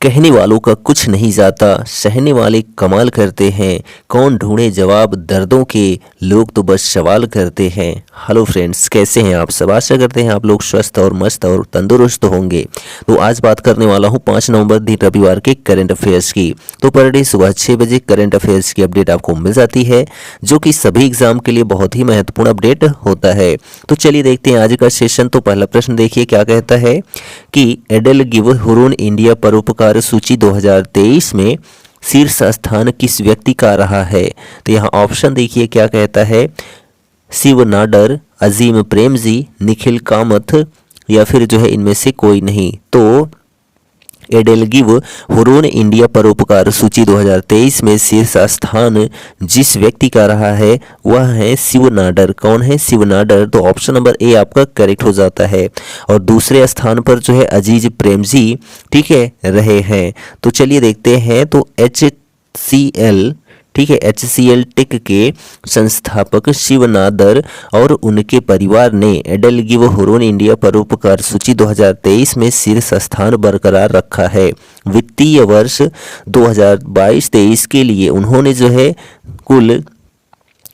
कहने वालों का कुछ नहीं जाता, सहने वाले कमाल करते हैं। कौन ढूंढे जवाब दर्दों के, लोग तो बस सवाल करते हैं। हेलो फ्रेंड्स, कैसे हैं आप सब? आशा करते हैं आप लोग स्वस्थ और मस्त और तंदुरुस्त होंगे। तो आज बात करने वाला हूं 5 नवंबर दिन रविवार के करंट अफेयर्स की। तो पर डे सुबह 6 बजे करंट अफेयर्स की अपडेट आपको मिल जाती है, जो कि सभी एग्जाम के लिए बहुत ही महत्वपूर्ण अपडेट होता है। तो चलिए देखते हैं आज का सेशन। तो पहला प्रश्न देखिए क्या कहता है कि एडेलगिव हुरून इंडिया परोपकार सूची 2023 में शीर्ष स्थान किस व्यक्ति का रहा है? तो यहाँ ऑप्शन देखिए क्या कहता है, शिव नाडर, अजीम प्रेमजी, निखिल कामथ या फिर जो है इनमें से कोई नहीं। तो एडेलगिव हुरून इंडिया परोपकार सूची 2023 में शीर्ष स्थान जिस व्यक्ति का रहा है वह है शिव नाडर। कौन है? शिव नाडर। तो ऑप्शन नंबर ए आपका करेक्ट हो जाता है। और दूसरे स्थान पर जो है अजीज प्रेमजी, ठीक है, रहे हैं। तो चलिए देखते हैं। तो HCL, ठीक है, HCL टेक के संस्थापक शिव नादर और उनके परिवार ने एडेलगिव हुरून इंडिया परोपकार सूची 2023 में शीर्ष स्थान बरकरार रखा है। वित्तीय वर्ष 2022-23 के लिए उन्होंने जो है कुल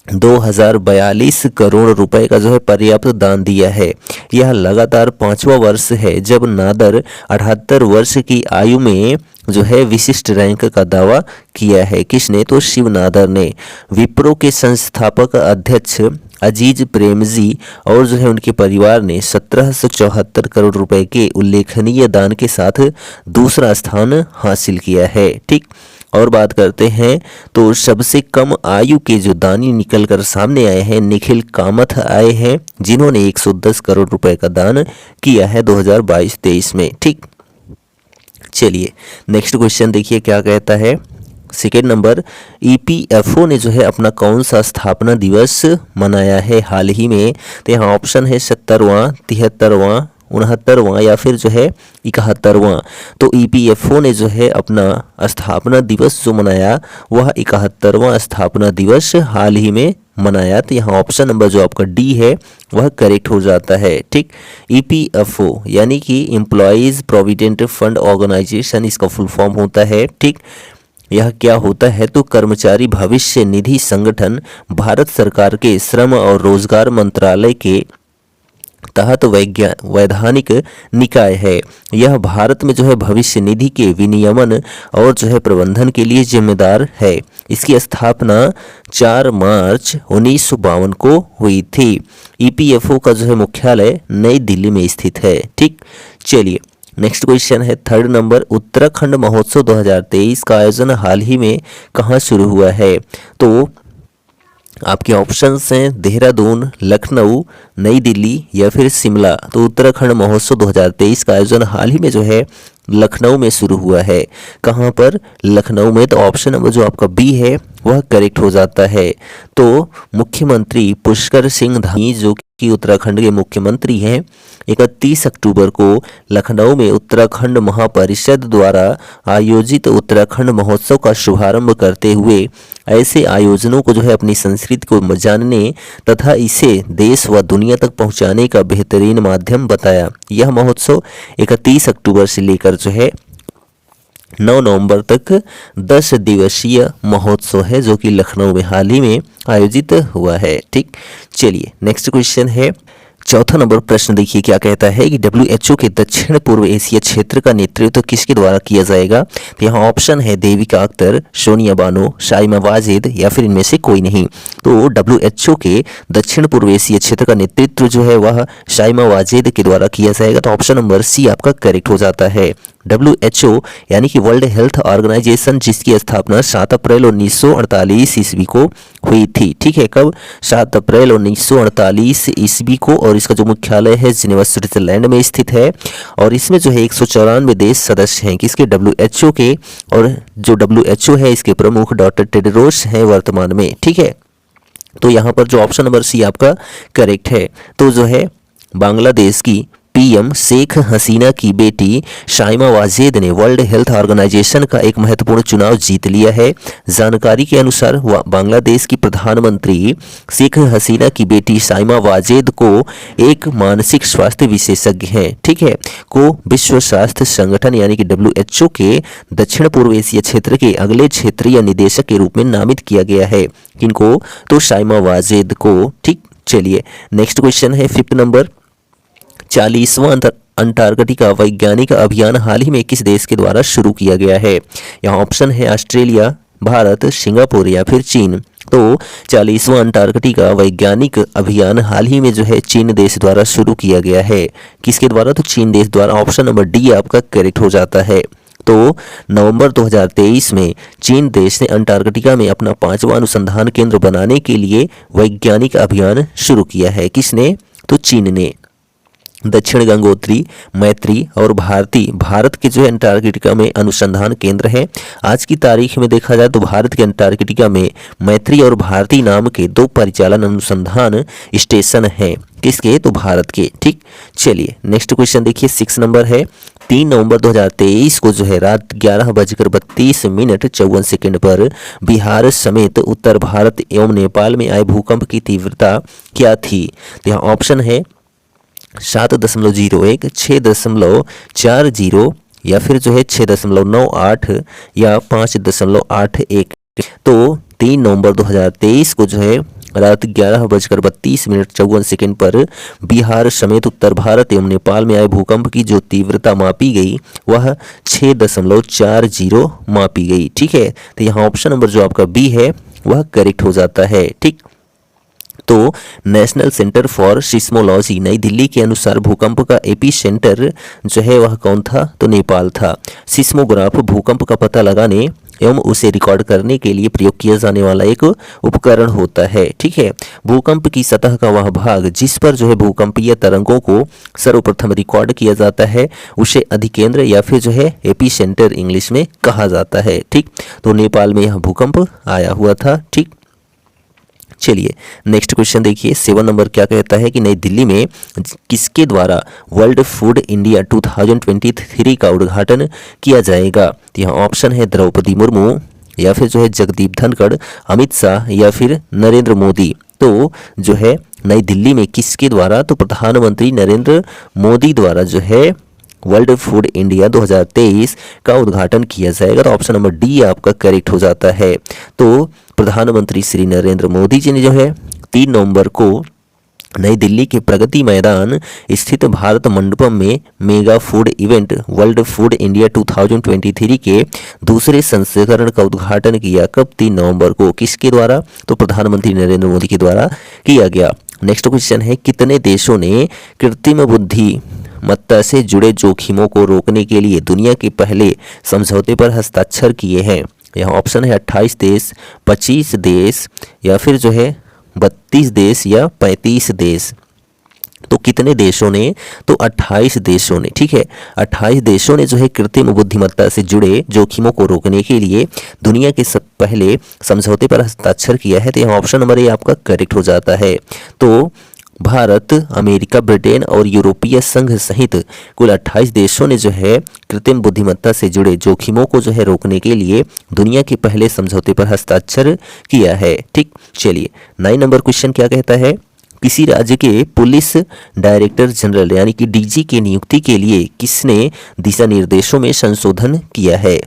2042 करोड़ रुपए का जो है पर्याप्त दान दिया है। यह लगातार 5वां वर्ष है जब नादर 78 वर्ष की आयु में जो है विशिष्ट रैंक का दावा किया है। किसने? तो शिव नादर ने। विप्रो के संस्थापक अध्यक्ष अजीज प्रेमजी और जो है उनके परिवार ने 1774 करोड़ रुपए के उल्लेखनीय दान के साथ दूसरा स्थान हासिल किया है। ठीक, और बात करते हैं तो सबसे कम आयु के जो दानी निकल कर सामने आए हैं, निखिल कामथ आए हैं, जिन्होंने 110 करोड़ रुपए का दान किया है 2022-23 में। ठीक, चलिए नेक्स्ट क्वेश्चन देखिए क्या कहता है। सेकेंड नंबर, EPFO ने जो है अपना कौन सा स्थापना दिवस मनाया है हाल ही में? तो यहाँ ऑप्शन है 70वां, 73वां, 69वां या फिर जो है 71वां। तो EPFO ने जो है अपना स्थापना दिवस जो मनाया वह 71वां स्थापना दिवस हाल ही में मनाया। तो यहाँ ऑप्शन नंबर जो आपका डी है वह करेक्ट हो जाता है। ठीक, EPFO यानी कि एम्प्लॉयज़ प्रोविडेंट फंड ऑर्गेनाइजेशन, इसका फुल फॉर्म होता है। ठीक, यह क्या होता है? तो कर्मचारी भविष्य निधि संगठन भारत सरकार के श्रम और रोजगार मंत्रालय के तहत वैधानिक निकाय है। यह भारत में जो है भविष्य निधि के विनियमन और जो है प्रबंधन के लिए जिम्मेदार है। इसकी स्थापना 4 मार्च 1952 को हुई थी। EPFO का जो है मुख्यालय नई दिल्ली में स्थित है। ठीक, चलिए नेक्स्ट क्वेश्चन है थर्ड नंबर, उत्तराखंड महोत्सव 2023 का आयोजन हाल ही में कहाँ शुरू हुआ है? तो आपके ऑप्शंस हैं देहरादून, लखनऊ, नई दिल्ली या फिर शिमला। तो उत्तराखंड महोत्सव 2023 का आयोजन हाल ही में जो है लखनऊ में शुरू हुआ है। कहाँ पर? लखनऊ में। तो ऑप्शन नंबर जो आपका बी है वह करेक्ट हो जाता है। तो मुख्यमंत्री पुष्कर सिंह धामी जो कि उत्तराखंड के मुख्यमंत्री हैं, 31 अक्टूबर को लखनऊ में उत्तराखंड महापरिषद द्वारा आयोजित उत्तराखंड महोत्सव का शुभारंभ करते हुए ऐसे आयोजनों को जो है अपनी संस्कृति को जानने तथा इसे देश व दुनिया तक पहुंचाने का बेहतरीन माध्यम बताया। यह महोत्सव 31 अक्टूबर से लेकर जो है 9 नवंबर तक 10 दिवसीय महोत्सव है, जो कि लखनऊ में हाल ही में आयोजित हुआ है। ठीक, चलिए नेक्स्ट क्वेश्चन है। चौथा नंबर प्रश्न देखिए क्या कहता है कि WHO के दक्षिण पूर्व एशिया क्षेत्र का नेतृत्व किसके द्वारा किया जाएगा? तो यहाँ ऑप्शन है देविका अख्तर, सोनिया बानो, शाइमा वाजिद या फिर इनमें से कोई नहीं। तो WHO के दक्षिण पूर्व एशिया क्षेत्र का नेतृत्व जो है वह शाइमा वाजिद के द्वारा किया जाएगा। तो ऑप्शन नंबर सी आपका करेक्ट हो जाता है। WHO यानी कि वर्ल्ड हेल्थ ऑर्गेनाइजेशन, जिसकी स्थापना 7 अप्रैल 1948 ईस्वी को हुई थी। ठीक है, कब? 7 अप्रैल 1948 ईस्वी को। और इसका जो मुख्यालय है जिनेवा स्विट्जरलैंड में स्थित है। और इसमें जो है 194 देश सदस्य हैं किसके? WHO के। और जो WHO है इसके प्रमुख डॉक्टर टेड्रोस हैं वर्तमान में। ठीक है, तो यहाँ पर जो ऑप्शन नंबर सी आपका करेक्ट है। तो जो है बांग्लादेश की पीएम शेख हसीना की बेटी शाइमा वाजेद ने वर्ल्ड हेल्थ ऑर्गेनाइजेशन का एक महत्वपूर्ण चुनाव जीत लिया है। जानकारी के अनुसार बांग्लादेश की प्रधानमंत्री शेख हसीना की बेटी शाइमा वाजेद को एक मानसिक स्वास्थ्य विशेषज्ञ हैं, ठीक है, को विश्व स्वास्थ्य संगठन यानी कि WHO के दक्षिण पूर्व एशिया क्षेत्र के अगले क्षेत्रीय निदेशक के रूप में नामित किया गया है। किनको? तो शाइमा वाजेद को। ठीक, चलिए नेक्स्ट क्वेश्चन है 5th नंबर। 40वां अंटार्कटिका वैज्ञानिक अभियान हाल ही में किस देश के द्वारा शुरू किया गया है? यहाँ ऑप्शन है ऑस्ट्रेलिया, भारत, सिंगापुर या फिर चीन। तो 40वां अंटार्कटिका वैज्ञानिक अभियान हाल ही में जो है चीन देश द्वारा शुरू किया गया है। किसके द्वारा? तो चीन देश द्वारा। ऑप्शन नंबर डी आपका करेक्ट हो जाता है। तो नवंबर 2023 में चीन देश ने अंटार्कटिका में अपना 5वां अनुसंधान केंद्र बनाने के लिए वैज्ञानिक अभियान शुरू किया है। किसने? तो चीन ने। दक्षिण गंगोत्री, मैत्री और भारत के जो है अंटार्कटिका में अनुसंधान केंद्र है। आज की तारीख में देखा जाए तो भारत के अंटार्कटिका में मैत्री और भारती नाम के 2 परिचालन अनुसंधान स्टेशन हैं। किसके? तो भारत के। ठीक, चलिए नेक्स्ट क्वेश्चन देखिए 6 नंबर है। 3 नवंबर 2023 को जो है रात 11:32:54 पर बिहार समेत उत्तर भारत एवं नेपाल में आए भूकंप की तीव्रता क्या थी? तो यहाँ ऑप्शन है 7.01, 6.40 या फिर जो है 6.98 या 5.81। तो 3 नवंबर 2023 को जो है रात 11:32:54 पर बिहार समेत उत्तर भारत एवं नेपाल में आए भूकंप की जो तीव्रता मापी गई वह 6.40 मापी गई। ठीक है, तो यहाँ ऑप्शन नंबर जो आपका बी है वह करेक्ट हो जाता है। ठीक, तो नेशनल सेंटर फॉर सिस्मोलॉजी नई दिल्ली के अनुसार भूकंप का एपी सेंटर जो है वह कौन था? तो नेपाल था। सिस्मोग्राफ भूकंप का पता लगाने एवं उसे रिकॉर्ड करने के लिए प्रयोग किया जाने वाला एक उपकरण होता है। ठीक है, भूकंप की सतह का वह भाग जिस पर जो है भूकंपीय तरंगों को सर्वप्रथम रिकॉर्ड किया जाता है उसे अधिकेंद्र या फिर जो है एपी सेंटर इंग्लिश में कहा जाता है। ठीक, तो नेपाल में यह भूकंप आया हुआ था। ठीक, चलिए नेक्स्ट क्वेश्चन देखिए 7 नंबर क्या कहता है कि नई दिल्ली में किसके द्वारा वर्ल्ड फूड इंडिया 2023 का उद्घाटन किया जाएगा? तो यहाँ ऑप्शन है द्रौपदी मुर्मू या फिर जो है जगदीप धनखड़, अमित शाह या फिर नरेंद्र मोदी। तो जो है नई दिल्ली में किसके द्वारा? तो प्रधानमंत्री नरेंद्र मोदी द्वारा जो है वर्ल्ड फूड इंडिया 2023 का उद्घाटन किया जाएगा। तो ऑप्शन नंबर डी आपका करेक्ट हो जाता है। तो प्रधानमंत्री श्री नरेंद्र मोदी जी ने जो है 3 नवंबर को नई दिल्ली के प्रगति मैदान स्थित भारत मंडपम में mega food event world food India 2023 के दूसरे संस्करण का उद्घाटन किया। कब? 3 नवंबर को। किसके द्वारा? तो प्रधानमंत्री नरेंद्र मोदी के द्वारा किया गया। नेक्स्ट क्वेश्चन है कितने देशों ने कृत्रिम बुद्धिमत्ता से जुड़े जोखिमों को रोकने के लिए दुनिया के पहले समझौते पर हस्ताक्षर किए हैं? यहाँ ऑप्शन है 28 देश, 25 देश या फिर जो है 32 देश या 35 देश। तो कितने देशों ने? तो 28 देशों ने। ठीक है, 28 देशों ने जो है कृत्रिम बुद्धिमत्ता से जुड़े जोखिमों को रोकने के लिए दुनिया के सब पहले समझौते पर हस्ताक्षर किया है। तो यहाँ ऑप्शन नंबर ए आपका करेक्ट हो जाता है। तो भारत, अमेरिका, ब्रिटेन और यूरोपीय संघ सहित कुल 28 देशों ने जो है कृत्रिम बुद्धिमत्ता से जुड़े जोखिमों को जो है रोकने के लिए दुनिया के पहले समझौते पर हस्ताक्षर किया है। ठीक, चलिए 9 नंबर क्वेश्चन क्या कहता है? किसी राज्य के पुलिस डायरेक्टर जनरल यानी कि डीजी की नियुक्ति के लिए किसने दिशा निर्देशों में संशोधन किया है?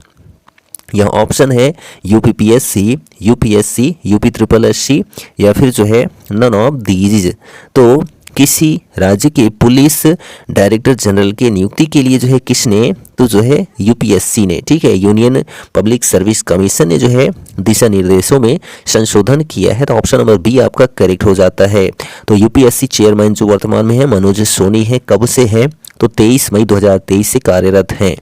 यह ऑप्शन है यूपीपीएससी, यूपीएससी, यूपीएससी या फिर जो है नन ऑफ दीज। तो किसी राज्य के पुलिस डायरेक्टर जनरल के नियुक्ति के लिए जो है किसने? तो जो है यूपीएससी ने। ठीक है, यूनियन पब्लिक सर्विस कमीशन ने जो है दिशा निर्देशों में संशोधन किया है। तो ऑप्शन नंबर बी आपका करेक्ट हो जाता है। तो यूपीएससी चेयरमैन जो वर्तमान में है मनोज सोनी है। कब से है? तो 23 मई 2023 से कार्यरत हैं।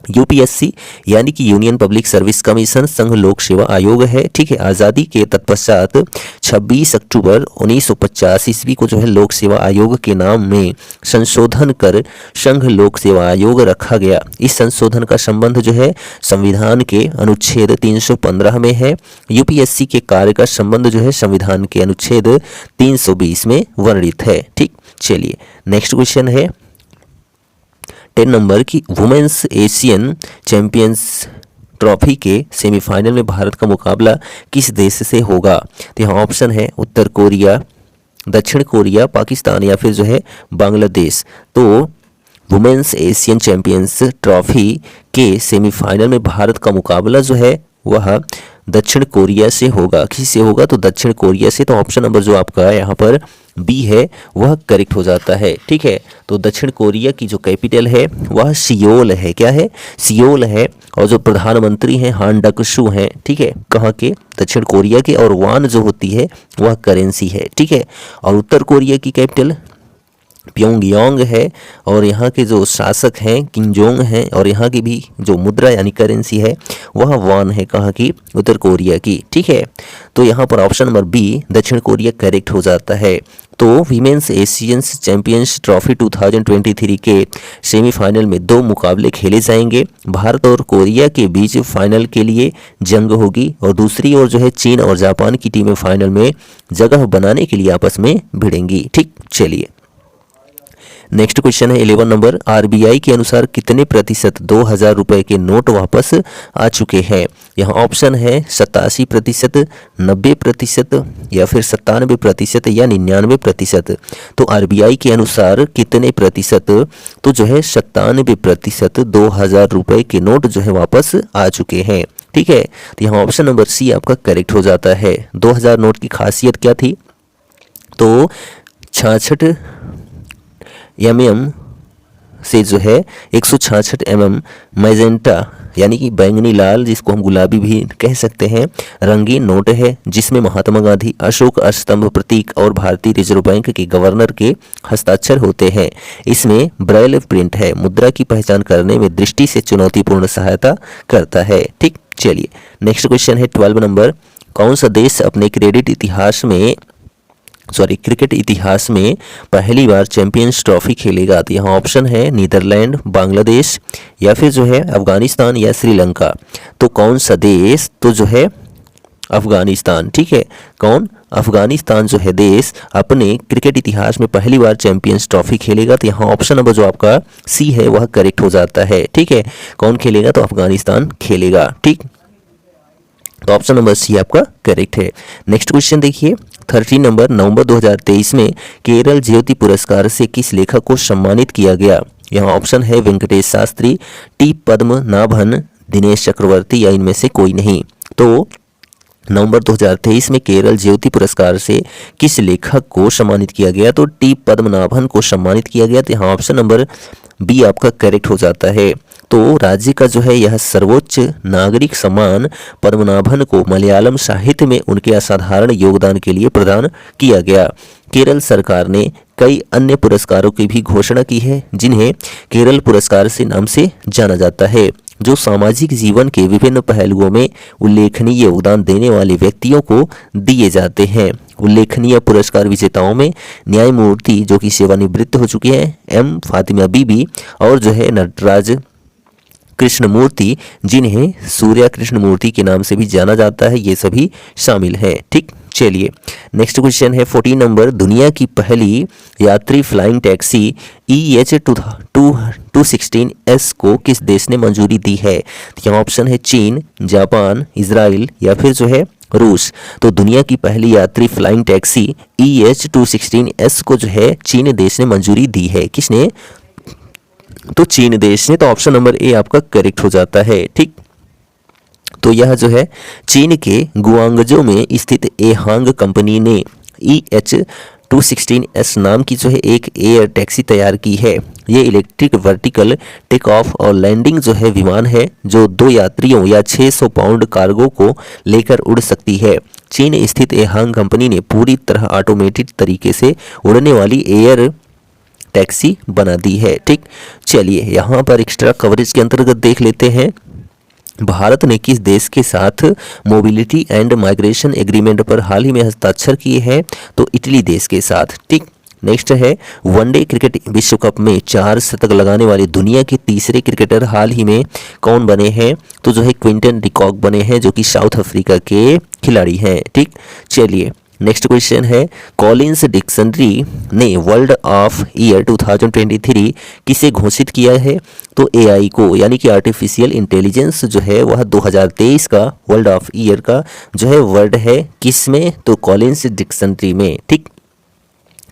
यूपीएससी यानी कि यूनियन पब्लिक सर्विस कमीशन संघ लोक सेवा आयोग है। ठीक है, आज़ादी के तत्पश्चात 26 अक्टूबर 1950 ईस्वी को जो है लोक सेवा आयोग के नाम में संशोधन कर संघ लोक सेवा आयोग रखा गया। इस संशोधन का संबंध जो है संविधान के अनुच्छेद 315 में है। यूपीएससी के कार्य का संबंध जो है संविधान के अनुच्छेद 320 में वर्णित है। ठीक, चलिए नेक्स्ट क्वेश्चन है 10 नंबर की वुमेन्स एशियन चैंपियंस ट्रॉफी के सेमीफाइनल में भारत का मुकाबला किस देश से होगा? तो यहाँ ऑप्शन है उत्तर कोरिया, दक्षिण कोरिया, पाकिस्तान या फिर जो है बांग्लादेश। तो वुमेन्स एशियन चैंपियंस ट्रॉफी के सेमीफाइनल में भारत का मुकाबला जो है वह दक्षिण कोरिया से होगा। किससे होगा? तो दक्षिण कोरिया से। तो ऑप्शन नंबर जो आपका यहाँ पर बी है वह करेक्ट हो जाता है। ठीक है, तो दक्षिण कोरिया की जो कैपिटल है वह सियोल है। क्या है? सियोल है। और जो प्रधानमंत्री हैं हान डक-सू हैं। ठीक है, कहाँ के? दक्षिण कोरिया के। और वान जो होती है वह करेंसी है। ठीक है, और उत्तर कोरिया की कैपिटल प्योंगयांग है। और यहाँ के जो शासक हैं किम जोंग हैं। और यहाँ की भी जो मुद्रा यानी करेंसी है वह वान है। कहाँ की? उत्तर कोरिया की। ठीक है, तो यहाँ पर ऑप्शन नंबर बी दक्षिण कोरिया करेक्ट हो जाता है। तो वीमेंस एशियंस चैंपियंस ट्रॉफी 2023 के सेमीफाइनल में 2 मुकाबले खेले जाएंगे। भारत और कोरिया के बीच फाइनल के लिए जंग होगी और दूसरी ओर जो है चीन और जापान की टीमें फाइनल में जगह बनाने के लिए आपस में भिड़ेंगी। ठीक, चलिए नेक्स्ट क्वेश्चन है 11 नंबर। आरबीआई के अनुसार कितने प्रतिशत 2000 रुपए के नोट वापस आ चुके हैं? यहाँ ऑप्शन है 87%, 90% या फिर 97% या 99%। तो आरबीआई के अनुसार कितने प्रतिशत? तो जो है 97% 2000 रुपए के नोट जो है वापस आ चुके हैं। ठीक है, तो यहाँ ऑप्शन नंबर सी आपका करेक्ट हो जाता है। 2000 नोट की खासियत क्या थी? तो 66 mm से जो है 166 mm मैजेंटा यानी कि बैंगनी लाल, जिसको हम गुलाबी भी कह सकते हैं, रंगीन नोट है जिसमें महात्मा गांधी, अशोक स्तंभ प्रतीक और भारतीय रिजर्व बैंक के गवर्नर के हस्ताक्षर होते हैं। इसमें ब्रेल प्रिंट है। मुद्रा की पहचान करने में दृष्टि से चुनौतीपूर्ण सहायता करता है। ठीक, चलिए नेक्स्ट क्वेश्चन है 12 नंबर। कौन सा देश अपने क्रिकेट इतिहास में पहली बार चैंपियंस ट्रॉफी खेलेगा? तो यहाँ ऑप्शन है नीदरलैंड, बांग्लादेश या फिर जो है अफगानिस्तान या श्रीलंका। तो कौन सा देश? तो जो है अफगानिस्तान। ठीक है, कौन? अफगानिस्तान जो है देश अपने क्रिकेट इतिहास में पहली बार चैंपियंस ट्रॉफी खेलेगा। तो यहाँ ऑप्शन नंबर जो आपका सी है वह करेक्ट हो जाता है। ठीक है, कौन खेलेगा? तो अफगानिस्तान खेलेगा। ठीक, तो ऑप्शन नंबर सी आपका करेक्ट है। नेक्स्ट क्वेश्चन देखिए 13 नंबर। नवंबर 2023 में केरल ज्योति पुरस्कार से किस लेखक को सम्मानित किया गया? यहाँ ऑप्शन है वेंकटेश शास्त्री, टी पद्मनाभन, दिनेश चक्रवर्ती या इनमें से कोई नहीं। तो नवंबर 2023 में केरल ज्योति पुरस्कार से किस लेखक को सम्मानित किया गया? तो टी पद्मनाभन को सम्मानित किया गया। तो यहाँ ऑप्शन नंबर बी आपका करेक्ट हो जाता है। तो राज्य का जो है यह सर्वोच्च नागरिक सम्मान पद्मनाभन को मलयालम साहित्य में उनके असाधारण योगदान के लिए प्रदान किया गया। केरल सरकार ने कई अन्य पुरस्कारों की भी घोषणा की है जिन्हें केरल पुरस्कार से नाम से जाना जाता है, जो सामाजिक जीवन के विभिन्न पहलुओं में उल्लेखनीय योगदान देने वाले व्यक्तियों को दिए जाते हैं। उल्लेखनीय पुरस्कार विजेताओं में न्यायमूर्ति जो कि सेवानिवृत्त हो चुके हैं एम फातिमा बीबी और जो है नटराज कृष्णमूर्ति, जिन्हें सूर्या कृष्णमूर्ति के नाम से भी जाना जाता है, ये सभी शामिल हैं। ठीक, चलिए नेक्स्ट क्वेश्चन है 14 नंबर। दुनिया की पहली यात्री फ्लाइंग टैक्सी EH216S को किस देश ने मंजूरी दी है? यहाँ ऑप्शन है चीन, जापान, इजराइल या फिर जो है रूस। तो दुनिया की पहली यात्री फ्लाइंग टैक्सी EH216S को जो है चीन देश ने मंजूरी दी है। किसने? तो चीन देश ने। तो ऑप्शन नंबर ए आपका करेक्ट हो जाता है। ठीक, तो यह जो है चीन के गुआंगजो में स्थित एहांग कंपनी ने EH216S नाम की जो है एक एयर टैक्सी तैयार की है। ये इलेक्ट्रिक वर्टिकल टेक ऑफ और लैंडिंग जो है विमान है जो 2 यात्रियों या 600 पाउंड कार्गो को लेकर उड़ सकती है। चीन स्थित एहांग कंपनी ने पूरी तरह ऑटोमेटेड तरीके से उड़ने वाली एयर टैक्सी बना दी है। ठीक, चलिए यहाँ पर एक्स्ट्रा कवरेज के अंतर्गत देख लेते हैं भारत ने किस देश के साथ मोबिलिटी एंड माइग्रेशन एग्रीमेंट पर हाल ही में हस्ताक्षर किए हैं? तो इटली देश के साथ। ठीक, नेक्स्ट है वनडे क्रिकेट विश्व कप में 4 शतक लगाने वाले दुनिया के तीसरे क्रिकेटर हाल ही में कौन बने हैं? तो जो है क्विंटन डिकॉक बने हैं जो कि साउथ अफ्रीका के खिलाड़ी हैं। ठीक, चलिए नेक्स्ट क्वेश्चन है कॉलिंस डिक्शनरी ने वर्ल्ड ऑफ ईयर 2023 किसे घोषित किया है? तो एआई को, यानी कि आर्टिफिशियल इंटेलिजेंस जो है वह 2023 का वर्ल्ड ऑफ ईयर का जो है वर्ड है किस में? तो कॉलिंस डिक्शनरी में। ठीक।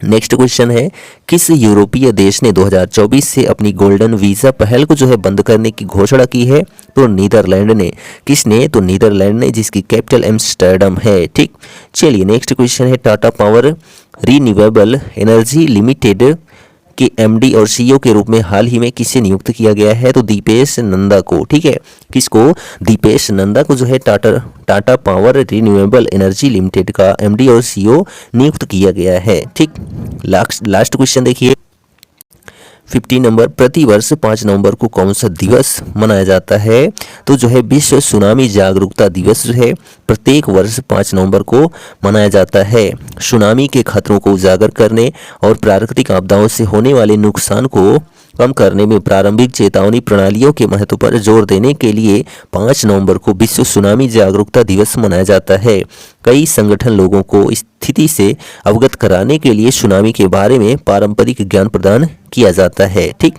नेक्स्ट क्वेश्चन है किस यूरोपीय देश ने 2024 से अपनी गोल्डन वीज़ा पहल को जो है बंद करने की घोषणा की है? तो नीदरलैंड ने। किसने? तो नीदरलैंड ने, जिसकी कैपिटल एम्स्टर्डम है। ठीक। चलिए नेक्स्ट क्वेश्चन है Tata power renewable energy limited के एमडी और सीईओ के रूप में हाल ही में किसे नियुक्त किया गया है? तो दीपेश नंदा को। ठीक है, किसको? दीपेश नंदा को जो है Tata power renewable energy limited का एमडी और सीईओ नियुक्त किया गया है। ठीक। लास्ट क्वेश्चन देखिए 50 नंबर, प्रतिवर्ष 5 नवंबर को कौन सा दिवस मनाया जाता है? तो जो है विश्व सुनामी जागरूकता दिवस जो है प्रत्येक वर्ष 5 नवंबर को मनाया जाता है। सुनामी के खतरों को उजागर करने और प्राकृतिक आपदाओं से होने वाले नुकसान को कम करने में प्रारंभिक चेतावनी प्रणालियों के महत्व पर जोर देने के लिए 5 नवंबर को विश्व सुनामी जागरूकता दिवस मनाया जाता है। कई संगठन लोगों को स्थिति से अवगत कराने के लिए सुनामी के बारे में पारंपरिक ज्ञान प्रदान किया जाता है। ठीक।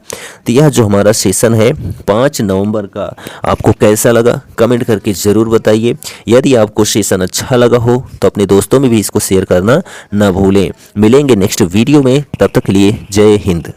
तो यह जो हमारा सेशन है 5 नवंबर का आपको कैसा लगा कमेंट करके ज़रूर बताइए। यदि आपको सेशन अच्छा लगा हो तो अपने दोस्तों में भी इसको शेयर करना ना भूलें। मिलेंगे नेक्स्ट वीडियो में, तब तक के लिए जय हिंद।